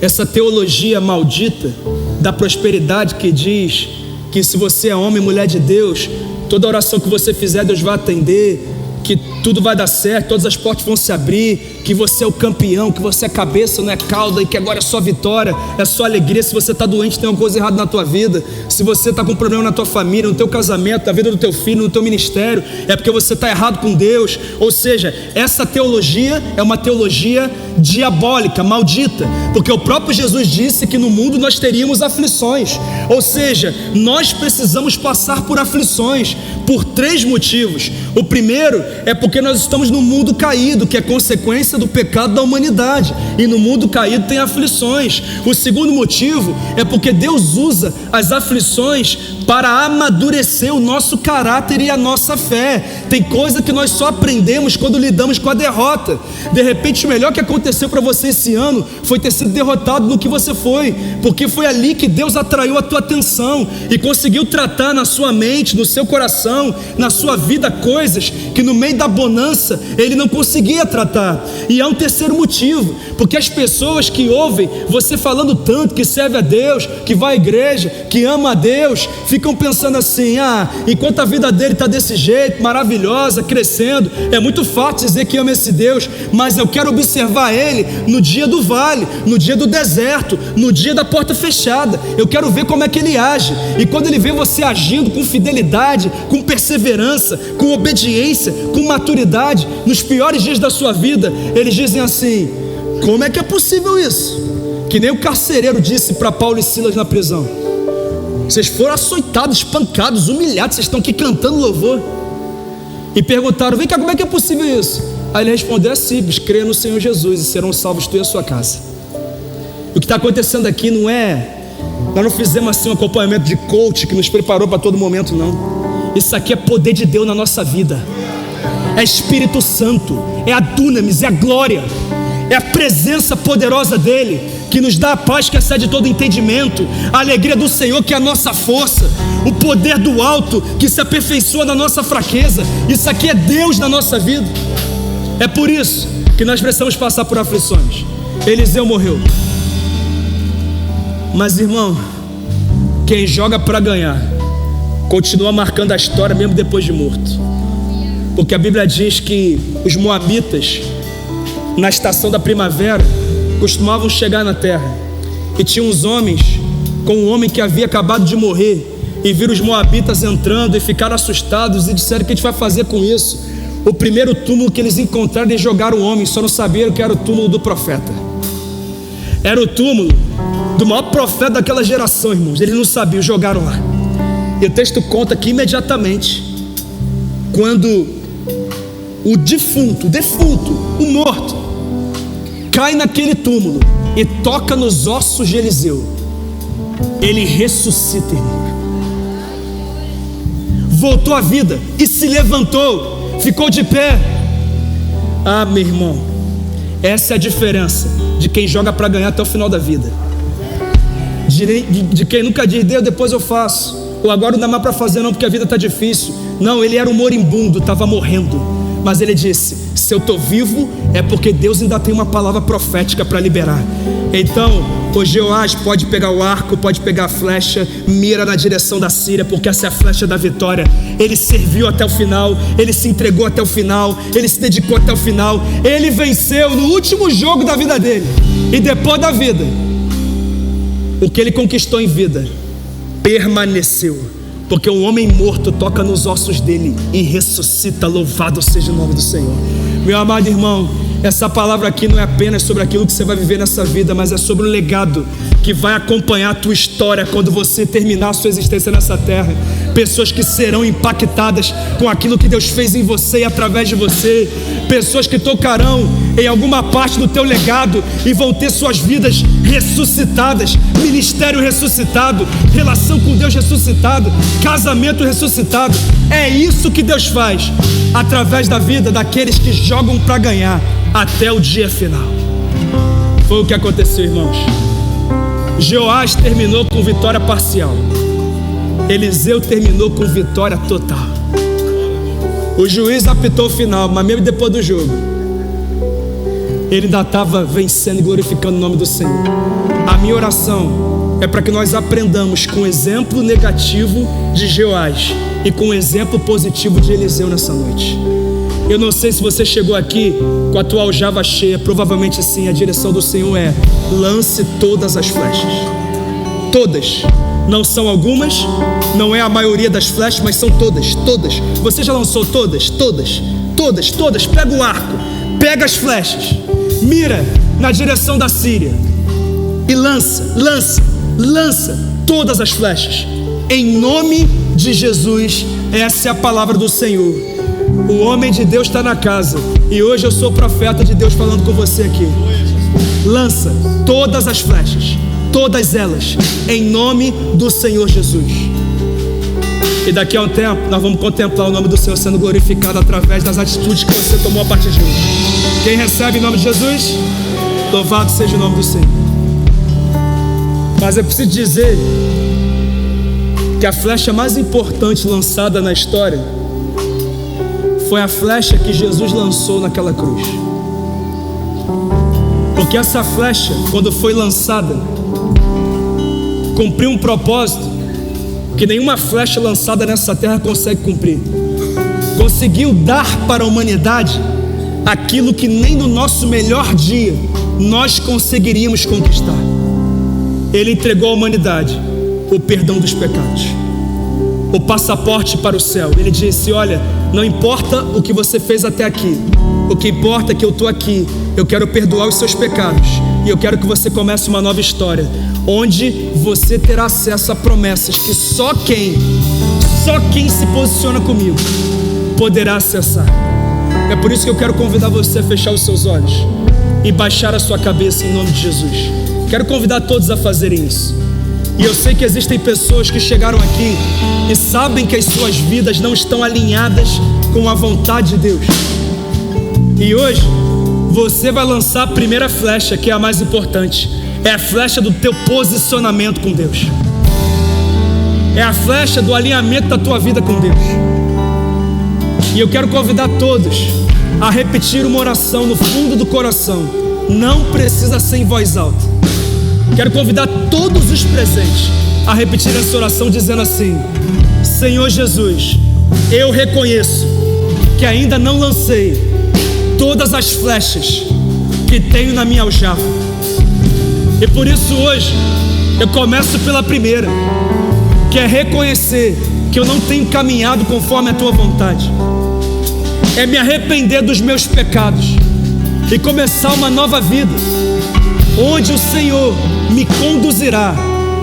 Essa teologia maldita da prosperidade que diz que se você é homem e mulher de Deus, toda oração que você fizer Deus vai atender, que tudo vai dar certo, todas as portas vão se abrir, que você é o campeão, que você é cabeça, não é cauda, e que agora é só vitória, é só alegria. Se você está doente, tem uma coisa errada na tua vida. Se você está com problema na tua família, no teu casamento, na vida do teu filho, no teu ministério, é porque você está errado com Deus. Ou seja, essa teologia é uma teologia diabólica, maldita, porque o próprio Jesus disse que no mundo nós teríamos aflições. Ou seja, nós precisamos passar por aflições por 3 motivos. O primeiro é porque nós estamos no mundo caído, que é consequência do pecado da humanidade, e no mundo caído tem aflições. O segundo motivo é porque Deus usa as aflições para amadurecer o nosso caráter e a nossa fé. Tem coisa que nós só aprendemos quando lidamos com a derrota. De repente o melhor que aconteceu para você esse ano foi ter sido derrotado no que você foi, porque foi ali que Deus atraiu a tua atenção e conseguiu tratar na sua mente, no seu coração, na sua vida, coisas que no meio da bonança ele não conseguia tratar. E há um terceiro motivo, porque as pessoas que ouvem você falando tanto que serve a Deus, que vai à igreja, que ama a Deus, ficam pensando assim: enquanto a vida dele está desse jeito, maravilhosa, crescendo, é muito fácil dizer que ama esse Deus, mas eu quero observar ele no dia do vale, no dia do deserto, no dia da porta fechada. Eu quero ver como é que ele age. E quando ele vê você agindo com fidelidade, com perseverança, com obediência, com maturidade, nos piores dias da sua vida, eles dizem assim: como é que é possível isso? Que nem o carcereiro disse para Paulo e Silas na prisão: vocês foram açoitados, espancados, humilhados, vocês estão aqui cantando louvor. E perguntaram: vem cá, como é que é possível isso? Aí ele respondeu: é simples, creia no Senhor Jesus e serão salvos tu e a sua casa. O que está acontecendo aqui não é, nós não fizemos assim um acompanhamento de coach que nos preparou para todo momento, não. Isso aqui é poder de Deus na nossa vida, é Espírito Santo, é a dunamis, é a glória, é a presença poderosa dele, que nos dá a paz que excede todo entendimento, a alegria do Senhor que é a nossa força, o poder do alto que se aperfeiçoa na nossa fraqueza. Isso aqui é Deus na nossa vida. É por isso que nós precisamos passar por aflições. Eliseu morreu, mas irmão, quem joga para ganhar continua marcando a história mesmo depois de morto, porque a Bíblia diz que os moabitas, na estação da primavera, costumavam chegar na terra, e tinha uns homens com um homem que havia acabado de morrer, e viram os moabitas entrando e ficaram assustados e disseram: o que a gente vai fazer com isso? O primeiro túmulo que eles encontraram, eles jogaram o homem, só não sabiam que era o túmulo do profeta. Era o túmulo do maior profeta daquela geração, irmãos. Eles não sabiam, jogaram lá. E o texto conta que imediatamente, quando o defunto, o morto, cai naquele túmulo e toca nos ossos de Eliseu, ele ressuscita, irmão. Voltou à vida e se levantou, ficou de pé. Meu irmão, essa é a diferença de quem joga para ganhar até o final da vida, de quem nunca diz: Deus, depois eu faço, ou agora não dá mais para fazer não porque a vida está difícil. Não, ele era um moribundo, estava morrendo, mas ele disse: se eu estou vivo é porque Deus ainda tem uma palavra profética para liberar. Então o Jeoás pode pegar o arco, pode pegar a flecha, mira na direção da Síria, porque essa é a flecha da vitória. Ele serviu até o final, ele se entregou até o final, ele se dedicou até o final, ele venceu no último jogo da vida dele. E depois da vida, o que ele conquistou em vida permaneceu, porque um homem morto toca nos ossos dele e ressuscita. Louvado seja o nome do Senhor. Meu amado irmão, essa palavra aqui não é apenas sobre aquilo que você vai viver nessa vida, mas é sobre o legado que vai acompanhar a tua história quando você terminar a sua existência nessa terra. Pessoas que serão impactadas com aquilo que Deus fez em você e através de você. Pessoas que tocarão em alguma parte do teu legado e vão ter suas vidas ressuscitadas, ministério ressuscitado, relação com Deus ressuscitado, casamento ressuscitado. É isso que Deus faz através da vida daqueles que jogam para ganhar até o dia final. Foi o que aconteceu, irmãos. Jeoás terminou com vitória parcial, Eliseu terminou com vitória total. O juiz apitou o final, mas mesmo depois do jogo, ele ainda estava vencendo e glorificando o nome do Senhor. A minha oração é para que nós aprendamos com o exemplo negativo de Jeoás e com o exemplo positivo de Eliseu nessa noite. Eu não sei se você chegou aqui com a tua aljava cheia, provavelmente sim. A direção do Senhor é: lance todas as flechas. Todas. Não são algumas, não é a maioria das flechas, mas são todas, todas. Você já lançou todas? Todas, todas, todas. Pega o arco, pega as flechas, mira na direção da Síria e lança, lança, lança todas as flechas. Em nome de Jesus, essa é a palavra do Senhor. O homem de Deus está na casa, e hoje eu sou o profeta de Deus falando com você aqui. Lança todas as flechas, todas elas, em nome do Senhor Jesus. E daqui a um tempo nós vamos contemplar o nome do Senhor sendo glorificado através das atitudes que você tomou a partir de hoje. Quem recebe em nome de Jesus, louvado seja o nome do Senhor. Mas eu preciso dizer que a flecha mais importante lançada na história foi a flecha que Jesus lançou naquela cruz. Porque essa flecha, quando foi lançada, cumpriu um propósito que nenhuma flecha lançada nessa terra consegue cumprir. Conseguiu dar para a humanidade aquilo que nem no nosso melhor dia nós conseguiríamos conquistar. Ele entregou à humanidade o perdão dos pecados, o passaporte para o céu. Ele disse: olha, não importa o que você fez até aqui, o que importa é que eu estou aqui, eu quero perdoar os seus pecados, e eu quero que você comece uma nova história, onde você terá acesso a promessas que só quem se posiciona comigo poderá acessar. É por isso que eu quero convidar você a fechar os seus olhos e baixar a sua cabeça em nome de Jesus. Quero convidar todos a fazerem isso. E eu sei que existem pessoas que chegaram aqui e sabem que as suas vidas não estão alinhadas com a vontade de Deus. E hoje você vai lançar a primeira flecha, que é a mais importante. É a flecha do teu posicionamento com Deus. É a flecha do alinhamento da tua vida com Deus. E eu quero convidar todos a repetir uma oração no fundo do coração. Não precisa ser em voz alta. Quero convidar todos os presentes a repetir essa oração dizendo assim: Senhor Jesus, eu reconheço que ainda não lancei todas as flechas que tenho na minha aljava. E por isso hoje eu começo pela primeira, que é reconhecer que eu não tenho caminhado conforme a tua vontade. É me arrepender dos meus pecados e começar uma nova vida, onde o Senhor me conduzirá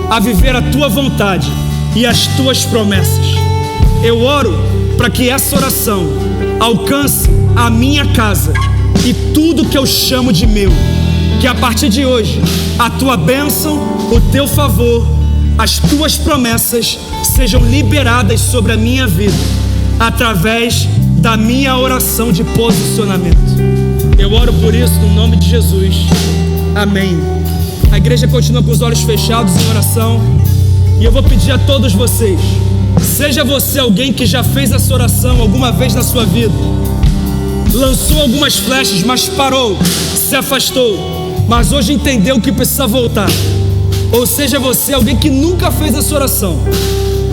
a viver a tua vontade e as tuas promessas. Eu oro para que essa oração alcance a minha casa e tudo que eu chamo de meu. Que a partir de hoje a tua bênção, o teu favor, as tuas promessas sejam liberadas sobre a minha vida através da minha oração de posicionamento. Eu oro por isso no nome de Jesus. Amém. A igreja continua com os olhos fechados em oração. E eu vou pedir a todos vocês, seja você alguém que já fez essa oração alguma vez na sua vida, lançou algumas flechas, mas parou, se afastou, mas hoje entendeu que precisa voltar. Ou seja você alguém que nunca fez essa oração,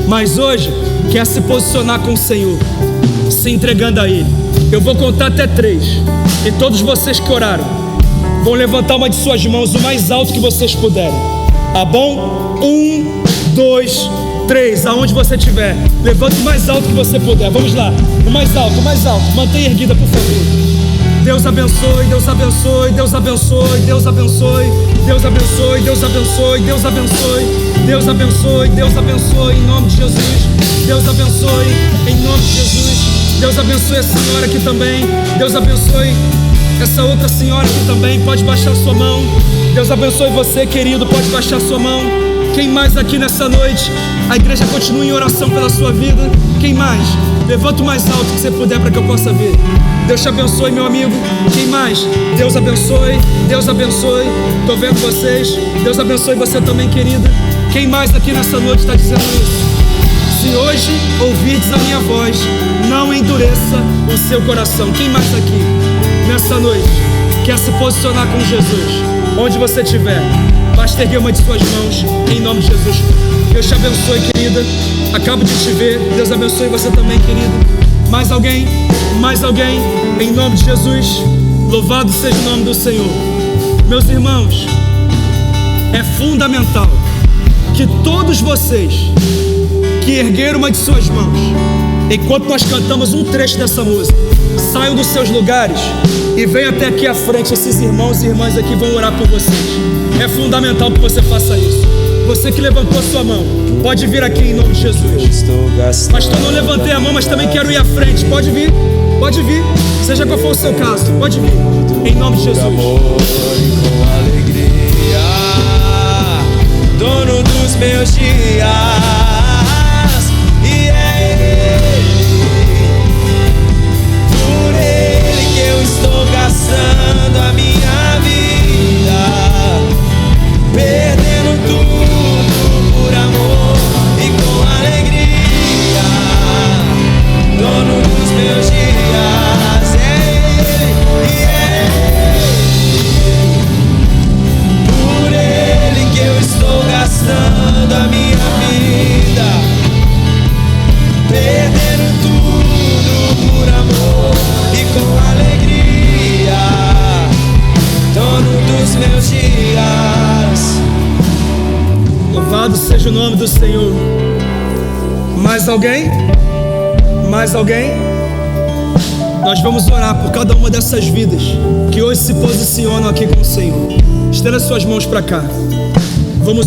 mas hoje quer se posicionar com o Senhor, se entregando a Ele. Eu vou contar até 3, e todos vocês que oraram vão levantar uma de suas mãos o mais alto que vocês puderem, tá bom? 1, 2, 3, aonde você estiver, levante o mais alto que você puder. Vamos lá, o mais alto, mantenha erguida, por favor. Deus abençoe, Deus abençoe, Deus abençoe, Deus abençoe, Deus abençoe, Deus abençoe, Deus abençoe, Deus abençoe, Deus abençoe, em nome de Jesus. Deus abençoe, em nome de Jesus. Deus abençoe a senhora aqui também. Deus abençoe essa outra senhora aqui também. Pode baixar sua mão. Deus abençoe você, querido, pode baixar sua mão. Quem mais aqui nessa noite? A igreja continua em oração pela sua vida. Quem mais? Levanta o mais alto que você puder para que eu possa ver. Deus te abençoe, meu amigo. Quem mais? Deus abençoe, Deus abençoe. Estou vendo vocês. Deus abençoe você também, querida. Quem mais aqui nessa noite está dizendo isso? Se hoje ouvirdes a minha voz, não endureça o seu coração. Quem mais aqui nessa noite quer se posicionar com Jesus? Onde você estiver, basta erguer uma de suas mãos, em nome de Jesus. Deus te abençoe, querida. Acabo de te ver. Deus abençoe você também, querido. Mais alguém? Mais alguém? Em nome de Jesus. Louvado seja o nome do Senhor. Meus irmãos, é fundamental que todos vocês que ergueram uma de suas mãos, enquanto nós cantamos um trecho dessa música, saiam dos seus lugares e venham até aqui à frente. Esses irmãos e irmãs aqui vão orar por vocês. É fundamental que você faça isso. Você que levantou a sua mão, pode vir aqui em nome de Jesus. Pastor, não levantei a mão, mas também quero ir à frente. Pode vir, seja qual for o seu caso, pode vir, em nome de Jesus. Com alegria, dono dos meus dias, e é por Ele que eu estou gastando a minha vida, perdendo tudo por amor e com alegria, dono dos meus dias. o nome do Senhor. Mais alguém? Mais alguém? Nós vamos orar por cada uma dessas vidas que hoje se posicionam aqui com o Senhor. Estenda suas mãos para cá.